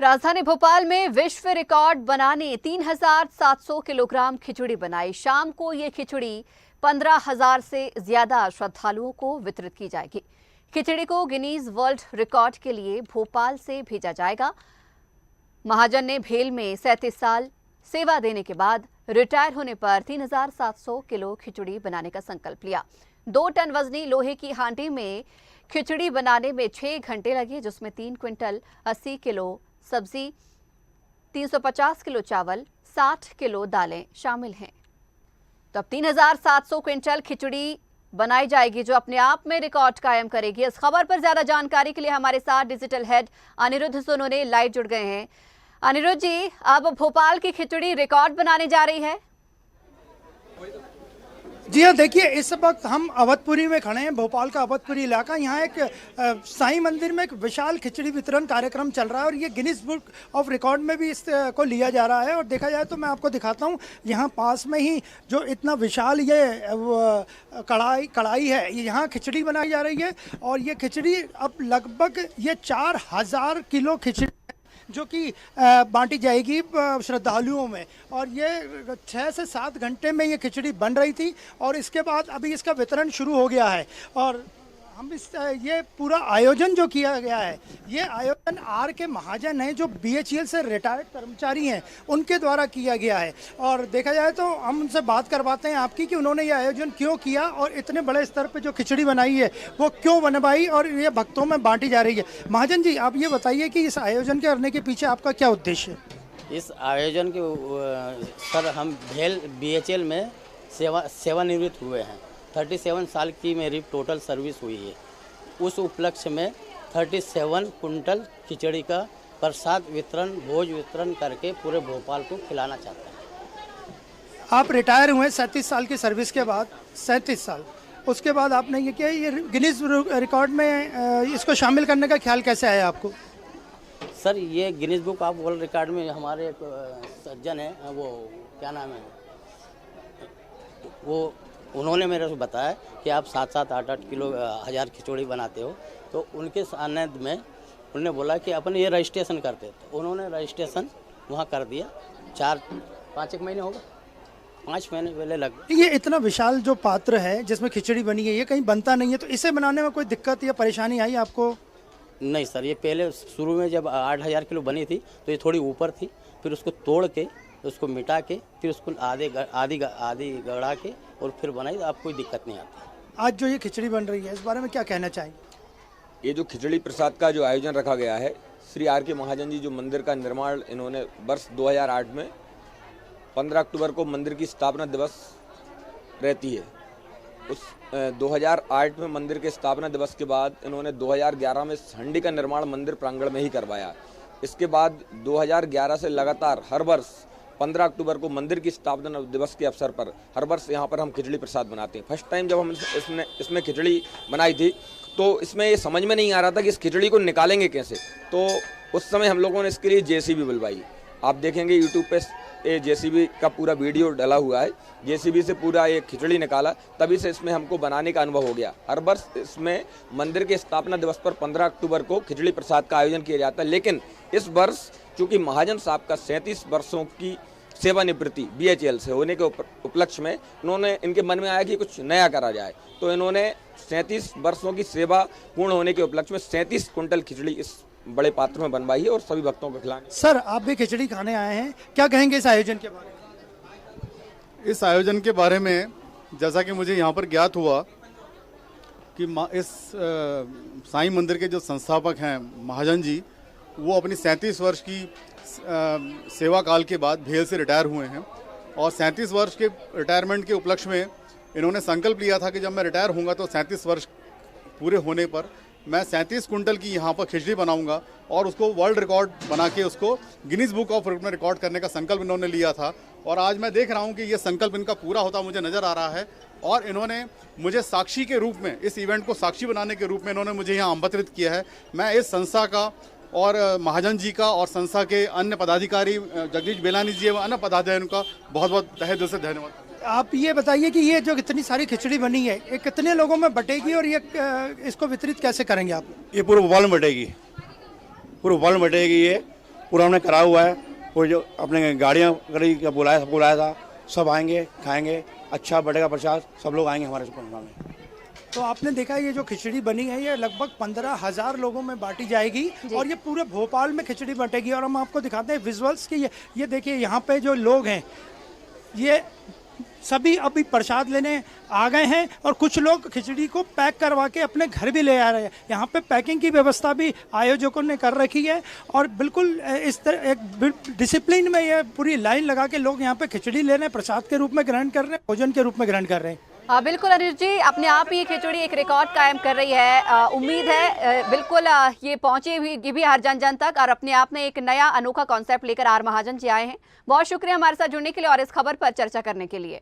राजधानी भोपाल में विश्व रिकॉर्ड बनाने 3,700 किलोग्राम खिचड़ी बनाई। शाम को ये खिचड़ी 15,000 से ज्यादा श्रद्धालुओं को वितरित की जाएगी। खिचड़ी को गिनीज वर्ल्ड रिकॉर्ड के लिए भोपाल से भेजा जाएगा। महाजन ने भेल में 37 साल सेवा देने के बाद रिटायर होने पर 3,700 किलो खिचड़ी बनाने का संकल्प लिया। 2 टन वजनी लोहे की हांडी में खिचड़ी बनाने में 6 घंटे लगे, जिसमें 3 क्विंटल 80 किलो सब्जी, 350 किलो चावल, 60 किलो दालें शामिल हैं। तो अब 3,700 क्विंटल खिचड़ी बनाई जाएगी, जो अपने आप में रिकॉर्ड कायम करेगी। इस खबर पर ज्यादा जानकारी के लिए हमारे साथ digital head Aniruddh Sonone live जुड़ गए हैं। अनिरुद्ध जी, अब भोपाल की खिचड़ी रिकॉर्ड बनाने जा रही है। जी हाँ, देखिए इस वक्त हम अवधपुरी में खड़े हैं, भोपाल का अवधपुरी इलाका। यहाँ एक साईं मंदिर में एक विशाल खिचड़ी वितरण कार्यक्रम चल रहा है और ये गिनीज बुक ऑफ रिकॉर्ड में भी इसको लिया जा रहा है। और देखा जाए तो मैं आपको दिखाता हूँ, यहाँ पास में ही जो इतना विशाल ये कढ़ाई है, यहाँ खिचड़ी बनाई जा रही है। और ये खिचड़ी अब लगभग ये 4,000 किलो खिचड़ी जो कि बांटी जाएगी श्रद्धालुओं में। और ये 6 से 7 घंटे में ये खिचड़ी बन रही थी और इसके बाद अभी इसका वितरण शुरू हो गया है। और हम ये पूरा आयोजन जो किया गया है, ये आयोजन आर के महाजन हैं, जो BHEL से रिटायर्ड कर्मचारी हैं, उनके द्वारा किया गया है। और देखा जाए तो हम उनसे बात करवाते हैं आपकी कि उन्होंने ये आयोजन क्यों किया और इतने बड़े स्तर पे जो खिचड़ी बनाई है वो क्यों बनवाई और ये भक्तों में बांटी जा रही है। महाजन जी, आप ये बताइए कि इस आयोजन करने के पीछे आपका क्या उद्देश्य है? इस आयोजन के सर हम भेल BHEL में सेवानिवृत्त हुए हैं। 37 साल की मेरी टोटल सर्विस हुई है। उस उपलक्ष्य में 37 कुंटल खिचड़ी का प्रसाद वितरण, भोज वितरण करके पूरे भोपाल को खिलाना चाहते हैं। आप रिटायर हुए 37 साल की सर्विस के बाद, 37 साल उसके बाद आपने ये किया, ये गिनीज रिकॉर्ड में इसको शामिल करने का ख्याल कैसे आया आपको? सर, ये Guinness book of world record में हमारे एक सज्जन है, वो क्या नाम है, वो उन्होंने मेरे को बताया कि आप 7-7, 8-8 किलो 1000 खिचड़ी बनाते हो। तो उनके सानिध्य में उन्होंने बोला कि अपन ये रजिस्ट्रेशन करते। तो उन्होंने रजिस्ट्रेशन वहाँ कर दिया। 4-5 महीने हो गए, 5 महीने पहले लग। ये इतना विशाल जो पात्र है जिसमें खिचड़ी बनी है, ये कहीं बनता नहीं है, तो इसे बनाने में कोई दिक्कत या परेशानी आई आपको? नहीं सर, ये पहले शुरू में जब 8,000 किलो बनी थी तो ये थोड़ी ऊपर थी, फिर उसको तोड़ के, उसको मिटा के, फिर उसको आधी गड़ा के और फिर बनाई, तो आपको कोई दिक्कत नहीं आती। आज जो ये खिचड़ी बन रही है, इस बारे में क्या कहना चाहेंगे? ये जो खिचड़ी प्रसाद का जो आयोजन रखा गया है, श्री आर के महाजन जी जो मंदिर का निर्माण इन्होंने वर्ष 2008 में 15 अक्टूबर को मंदिर की स्थापना दिवस रहती है। उस 2008 में मंदिर के स्थापना दिवस के बाद इन्होंने 2011 में हंडी का निर्माण मंदिर प्रांगण में ही करवाया। इसके बाद 2011 से लगातार हर वर्ष 15 अक्टूबर को मंदिर की स्थापना दिवस के अवसर पर हर वर्ष यहाँ पर हम खिचड़ी प्रसाद बनाते हैं। फर्स्ट टाइम जब हम इसमें खिचड़ी बनाई थी तो इसमें ये समझ में नहीं आ रहा था कि इस खिचड़ी को निकालेंगे कैसे। तो उस समय हम लोगों ने इसके लिए JCB बुलवाई। आप देखेंगे यूट्यूब पे ये JCB का पूरा वीडियो डला हुआ है। JCB से पूरा ये खिचड़ी निकाला, तभी से इसमें हमको बनाने का अनुभव हो गया। हर वर्ष इसमें मंदिर के स्थापना दिवस पर 15 अक्टूबर को खिचड़ी प्रसाद का आयोजन किया जाता है। लेकिन इस वर्ष चूँकि महाजन साहब का 37 वर्षों की सेवानिवृत्ति BHEL से होने के उपलक्ष्य में इनके मन में आया कि कुछ नया करा जाए। तो इन्होंने 37 वर्षों की सेवा पूर्ण होने के उपलक्ष्य में 37 कुंटल खिचड़ी इस बड़े पात्र में बनवाई है और सभी भक्तों को खिलाने। सर, आप भी खिचड़ी खाने आए हैं, क्या कहेंगे इस आयोजन के बारे में? इस आयोजन के बारे में जैसा कि मुझे यहाँ पर ज्ञात हुआ कि इस साईं मंदिर के जो संस्थापक हैं महाजन जी, वो अपनी 37 वर्ष की सेवा काल के बाद भेल से रिटायर हुए हैं। और 37 वर्ष के रिटायरमेंट के उपलक्ष्य में इन्होंने संकल्प लिया था कि जब मैं रिटायर होऊंगा तो 37 वर्ष पूरे होने पर मैं 37 कुंटल की यहाँ पर खिचड़ी बनाऊंगा और उसको वर्ल्ड रिकॉर्ड बना के उसको गिनीज बुक ऑफ में रिकॉर्ड करने का संकल्प इन्होंने लिया था। और आज मैं देख रहा हूँ कि ये संकल्प इनका पूरा होता मुझे नज़र आ रहा है। और इन्होंने मुझे साक्षी के रूप में, इस इवेंट को साक्षी बनाने के रूप में इन्होंने मुझे यहाँ आमंत्रित किया है। मैं इस संस्था का और महाजन जी का और संस्था के अन्य पदाधिकारी जगदीश बेलानी जी एवं अन्य पदाधिकारियों का बहुत बहुत तहे दिल से धन्यवाद। आप ये बताइए कि ये जो इतनी सारी खिचड़ी बनी है, ये कितने लोगों में बटेगी और ये इसको वितरित कैसे करेंगे आप? ये पूरे भोपाल में बटेगी, पूरे भोपाल में बटेगी ये। पूरा हमने करा हुआ है। वो जो अपने गाड़ियाँ बुलाया था, सब आएंगे, खाएंगे, अच्छा बढ़ेगा प्रसाद, सब लोग आएंगे हमारे सुपरमार्केट में। तो आपने देखा ये जो खिचड़ी बनी है ये लगभग 15,000 लोगों में बांटी जाएगी और ये पूरे भोपाल में खिचड़ी बटेगी। और हम आपको दिखाते हैं विजुअल्स कि ये देखिए यहाँ पे जो लोग हैं ये सभी अभी प्रसाद लेने आ गए हैं और कुछ लोग खिचड़ी को पैक करवा के अपने घर भी ले आ रहे हैं। यहाँ पे पैकिंग की व्यवस्था भी आयोजकों ने कर रखी है और बिल्कुल इस तरह एक डिसिप्लिन में ये पूरी लाइन लगा के लोग यहाँ पे खिचड़ी ले रहे हैं, प्रसाद के रूप में ग्रहण कर रहे हैं, भोजन के रूप में ग्रहण कर रहे हैं। बिल्कुल अनिल जी, अपने आप ही ये खिचड़ी एक रिकॉर्ड कायम कर रही है। उम्मीद है बिल्कुल ये पहुंचे भी हर जन तक और अपने आप में एक नया अनोखा कॉन्सेप्ट लेकर आर महाजन जी आए हैं। बहुत शुक्रिया हमारे साथ जुड़ने के लिए और इस खबर पर चर्चा करने के लिए।